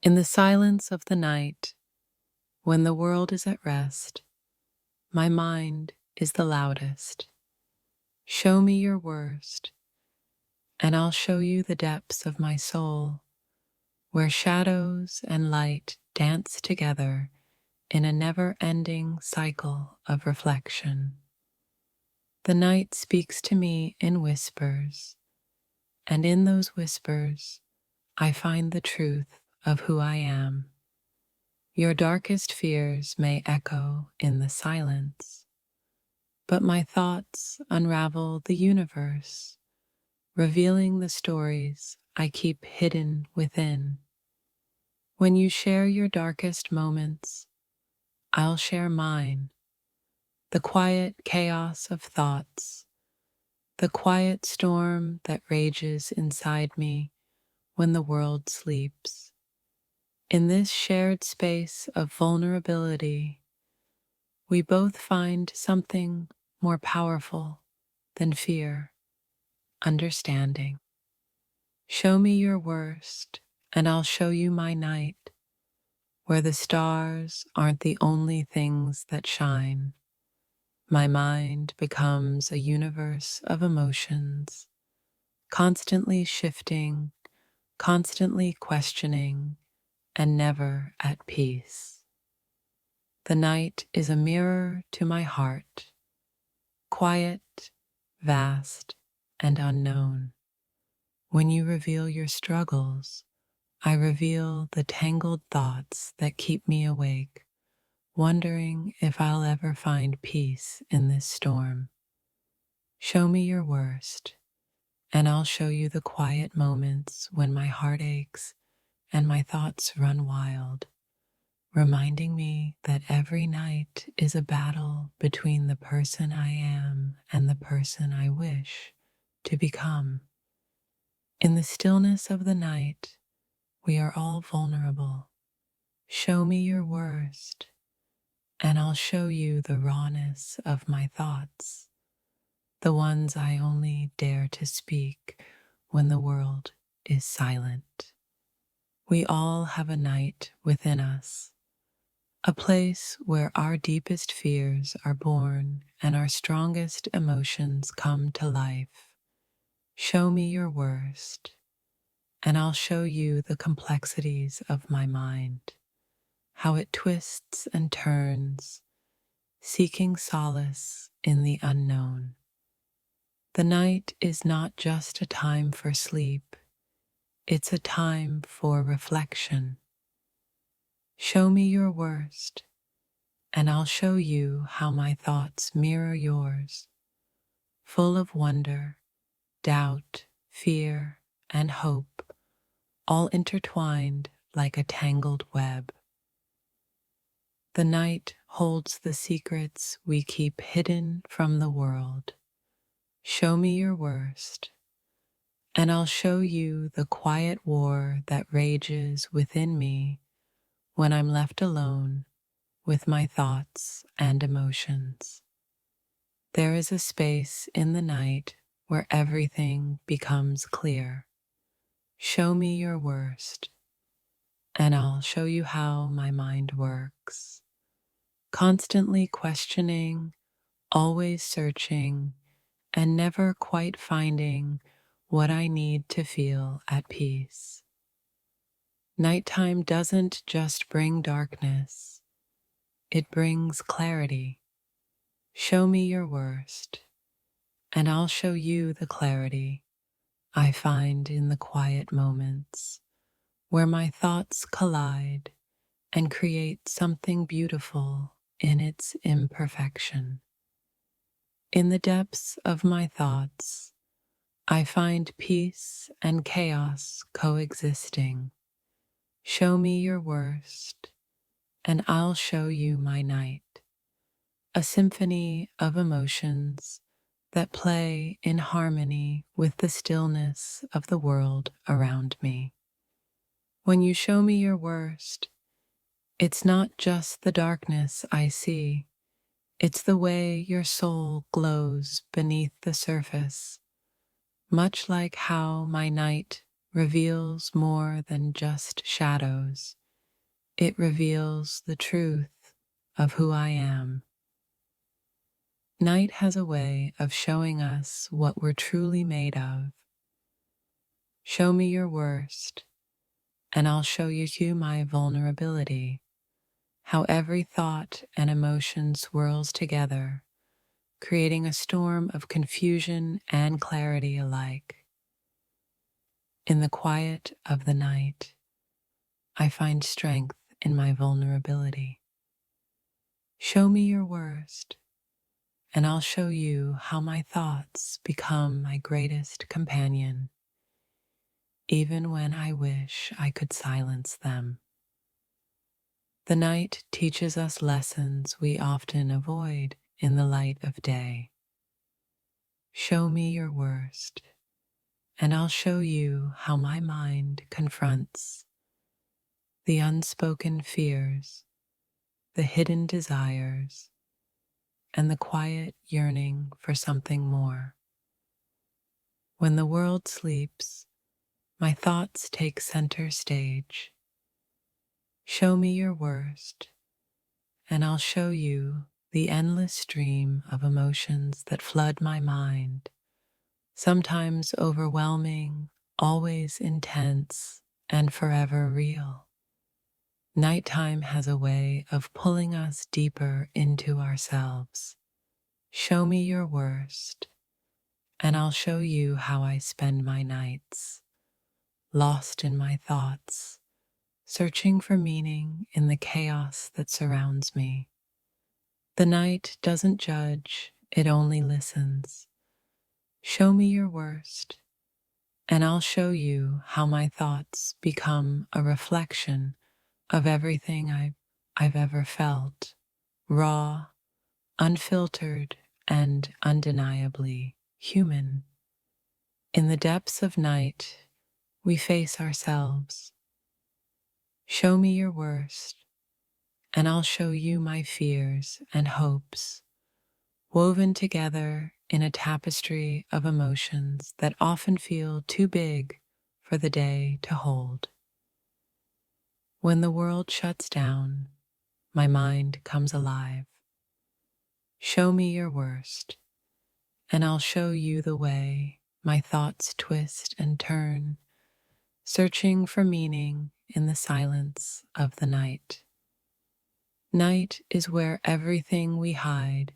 In the silence of the night, when the world is at rest, my mind is the loudest. Show me your worst, and I'll show you the depths of my soul, where shadows and light dance together in a never-ending cycle of reflection. The night speaks to me in whispers, and in those whispers, I find the truth of who I am. Your darkest fears may echo in the silence, but my thoughts unravel the universe, revealing the stories I keep hidden within. When you share your darkest moments, I'll share mine, the quiet chaos of thoughts, the quiet storm that rages inside me when the world sleeps. In this shared space of vulnerability, we both find something more powerful than fear: understanding. Show me your worst, and I'll show you my night, where the stars aren't the only things that shine. My mind becomes a universe of emotions, constantly shifting, constantly questioning, and never at peace. The night is a mirror to my heart, quiet, vast, and unknown. When you reveal your struggles, I reveal the tangled thoughts that keep me awake, wondering if I'll ever find peace in this storm. Show me your worst, and I'll show you the quiet moments when my heart aches and my thoughts run wild, reminding me that every night is a battle between the person I am and the person I wish to become. In the stillness of the night, we are all vulnerable. Show me your worst, and I'll show you the rawness of my thoughts, the ones I only dare to speak when the world is silent. We all have a night within us, a place where our deepest fears are born and our strongest emotions come to life. Show me your worst, and I'll show you the complexities of my mind, how it twists and turns, seeking solace in the unknown. The night is not just a time for sleep, it's a time for reflection. Show me your worst, and I'll show you how my thoughts mirror yours, full of wonder, doubt, fear, and hope, all intertwined like a tangled web. The night holds the secrets we keep hidden from the world. Show me your worst, and I'll show you the quiet war that rages within me when I'm left alone with my thoughts and emotions. There is a space in the night where everything becomes clear. Show me your worst, and I'll show you how my mind works, constantly questioning, always searching, and never quite finding what I need to feel at peace. Nighttime doesn't just bring darkness, it brings clarity. Show me your worst, and I'll show you the clarity I find in the quiet moments where my thoughts collide and create something beautiful in its imperfection. In the depths of my thoughts, I find peace and chaos coexisting. Show me your worst, and I'll show you my night, a symphony of emotions that play in harmony with the stillness of the world around me. When you show me your worst, it's not just the darkness I see, it's the way your soul glows beneath the surface, much like how my night reveals more than just shadows. It reveals the truth of who I am. Night has a way of showing us what we're truly made of. Show me your worst, and I'll show you my vulnerability, how every thought and emotion swirls together, creating a storm of confusion and clarity alike. In the quiet of the night, I find strength in my vulnerability. Show me your worst, and I'll show you how my thoughts become my greatest companion, even when I wish I could silence them. The night teaches us lessons we often avoid in the light of day. Show me your worst, and I'll show you how my mind confronts the unspoken fears, the hidden desires, and the quiet yearning for something more. When the world sleeps, my thoughts take center stage. Show me your worst, and I'll show you the endless stream of emotions that flood my mind, sometimes overwhelming, always intense, and forever real. Nighttime has a way of pulling us deeper into ourselves. Show me your worst, and I'll show you how I spend my nights, lost in my thoughts, searching for meaning in the chaos that surrounds me. The night doesn't judge, it only listens. Show me your worst, and I'll show you how my thoughts become a reflection of everything I've ever felt, raw, unfiltered, and undeniably human. In the depths of night, we face ourselves. Show me your worst, and I'll show you my fears and hopes, woven together in a tapestry of emotions that often feel too big for the day to hold. When the world shuts down, my mind comes alive. Show me your worst, and I'll show you the way my thoughts twist and turn, searching for meaning in the silence of the night. Night is where everything we hide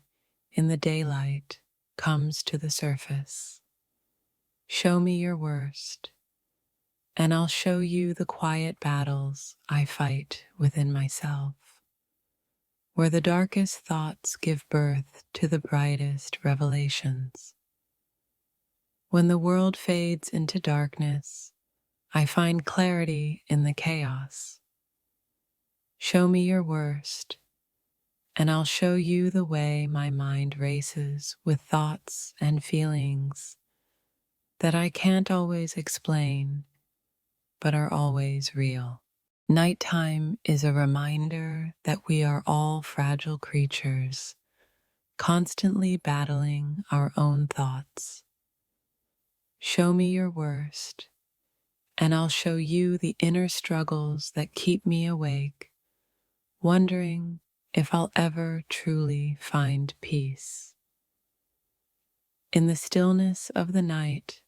in the daylight comes to the surface. Show me your worst, and I'll show you the quiet battles I fight within myself, where the darkest thoughts give birth to the brightest revelations. When the world fades into darkness, I find clarity in the chaos. Show me your worst, and I'll show you the way my mind races with thoughts and feelings that I can't always explain, but are always real. Nighttime is a reminder that we are all fragile creatures, constantly battling our own thoughts. Show me your worst, and I'll show you the inner struggles that keep me awake, wondering if I'll ever truly find peace. In the stillness of the night,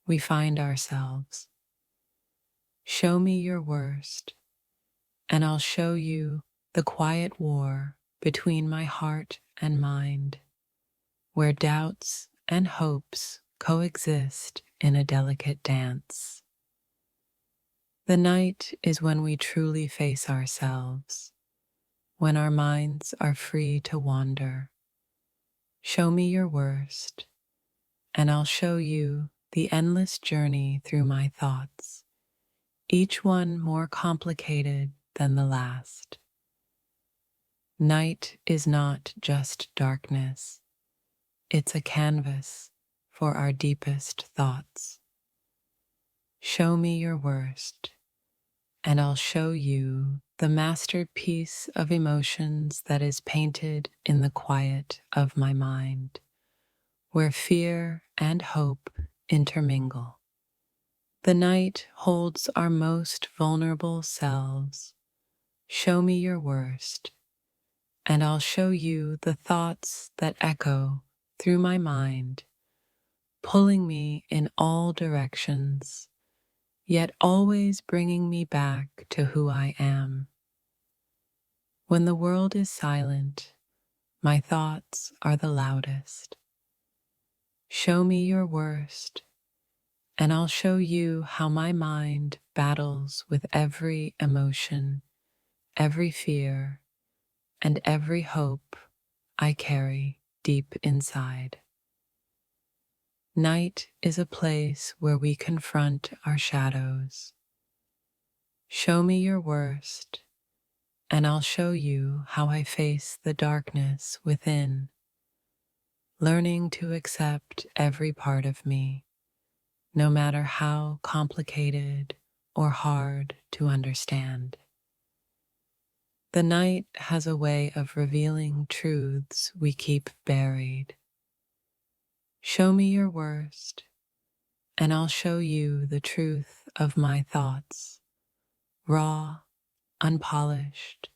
we find ourselves. Show me your worst, and I'll show you the quiet war between my heart and mind, where doubts and hopes coexist in a delicate dance. The night is when we truly face ourselves, when our minds are free to wander. Show me your worst, and I'll show you the endless journey through my thoughts, each one more complicated than the last. Night is not just darkness, it's a canvas for our deepest thoughts. Show me your worst, and I'll show you the masterpiece of emotions that is painted in the quiet of my mind, where fear and hope intermingle. The night holds our most vulnerable selves. Show me your worst, and I'll show you the thoughts that echo through my mind, pulling me in all directions, yet always bringing me back to who I am. When the world is silent, my thoughts are the loudest. Show me your worst, and I'll show you how my mind battles with every emotion, every fear, and every hope I carry deep inside. Night is a place where we confront our shadows. Show me your worst, and I'll show you how I face the darkness within, learning to accept every part of me, no matter how complicated or hard to understand. The night has a way of revealing truths we keep buried. Show me your worst, and I'll show you the truth of my thoughts, raw, unpolished,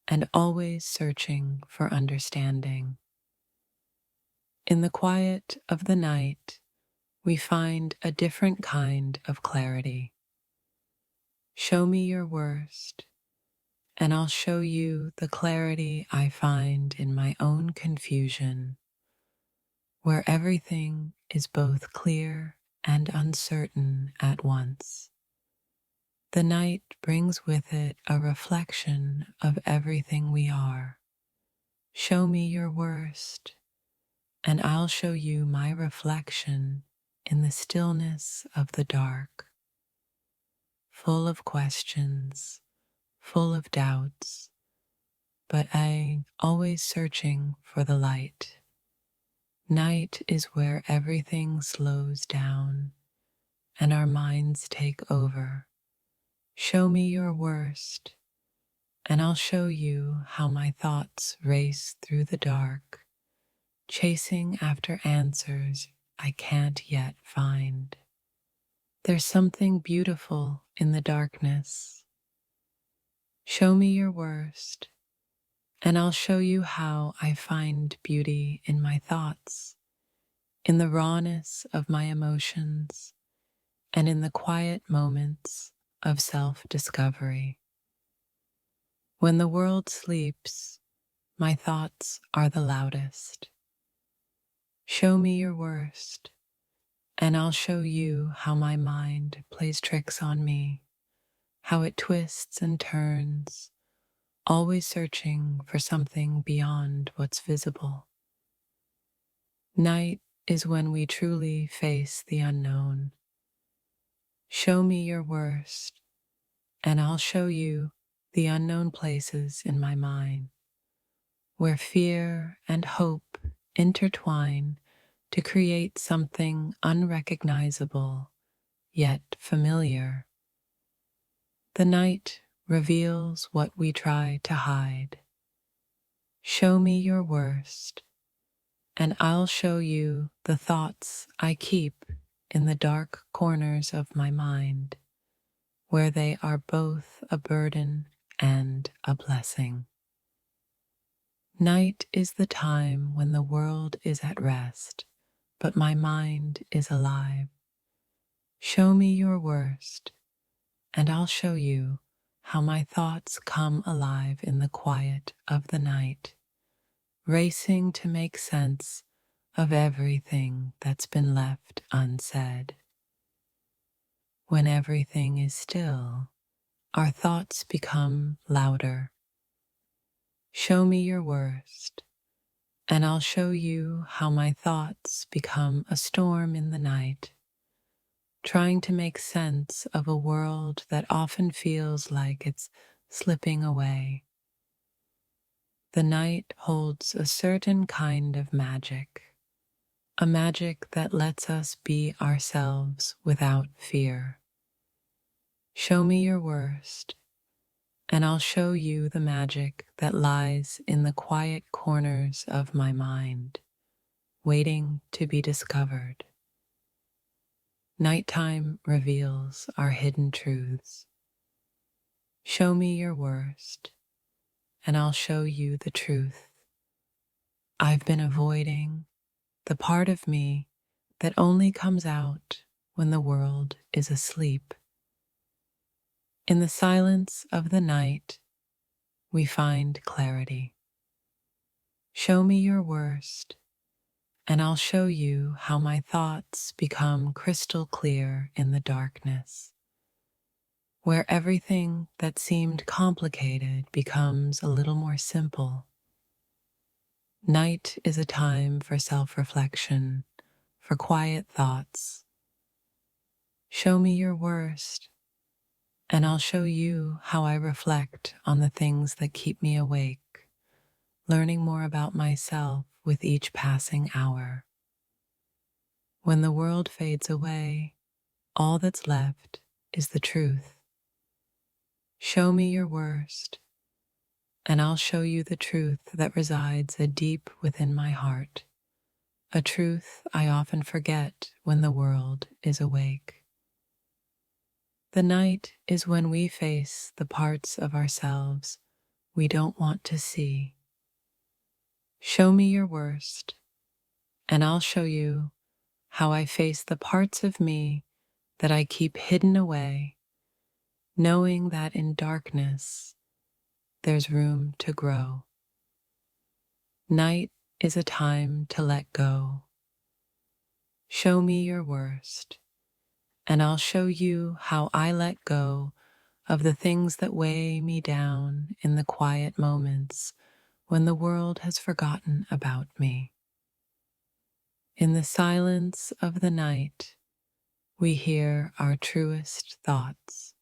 and always searching for understanding. In the quiet of the night, we find a different kind of clarity. Show me your worst, and I'll show you the clarity I find in my own confusion, where everything is both clear and uncertain at once. The night brings with it a reflection of everything we are. Show me your worst, and I'll show you my reflection in the stillness of the dark, full of questions, full of doubts, but I always searching for the light. Night is where everything slows down and our minds take over. Show me your worst, and I'll show you how my thoughts race through the dark, chasing after answers I can't yet find. There's something beautiful in the darkness. Show me your worst, and I'll show you how I find beauty in my thoughts, in the rawness of my emotions, and in the quiet moments of self-discovery. When the world sleeps, my thoughts are the loudest. Show me your worst, and I'll show you how my mind plays tricks on me, how it twists and turns, always searching for something beyond what's visible. Night is when we truly face the unknown. Show me your worst, and I'll show you the unknown places in my mind, where fear and hope intertwine to create something unrecognizable yet familiar. The night reveals what we try to hide. Show me your worst, and I'll show you the thoughts I keep in the dark corners of my mind, where they are both a burden and a blessing. Night is the time when the world is at rest, but my mind is alive. Show me your worst, and I'll show you how my thoughts come alive in the quiet of the night, racing to make sense of everything that's been left unsaid. When everything is still, our thoughts become louder. Show me your worst, and I'll show you how my thoughts become a storm in the night, trying to make sense of a world that often feels like it's slipping away. The night holds a certain kind of magic, a magic that lets us be ourselves without fear. Show me your worst, and I'll show you the magic that lies in the quiet corners of my mind, waiting to be discovered. Nighttime reveals our hidden truths. Show me your worst, and I'll show you the truth. I've been avoiding the part of me that only comes out when the world is asleep. In the silence of the night, we find clarity. Show me your worst, and I'll show you how my thoughts become crystal clear in the darkness, where everything that seemed complicated becomes a little more simple. Night is a time for self-reflection, for quiet thoughts. Show me your worst, and I'll show you how I reflect on the things that keep me awake, learning more about myself with each passing hour. When the world fades away, all that's left is the truth. Show me your worst, and I'll show you the truth that resides deep within my heart, a truth I often forget when the world is awake. The night is when we face the parts of ourselves we don't want to see. Show me your worst, and I'll show you how I face the parts of me that I keep hidden away, knowing that in darkness there's room to grow. Night is a time to let go. Show me your worst, and I'll show you how I let go of the things that weigh me down in the quiet moments when the world has forgotten about me. In the silence of the night, we hear our truest thoughts.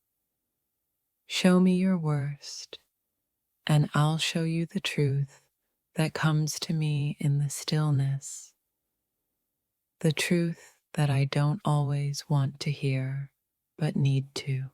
Show me your worst, and I'll show you the truth that comes to me in the stillness, the truth that I don't always want to hear, but need to.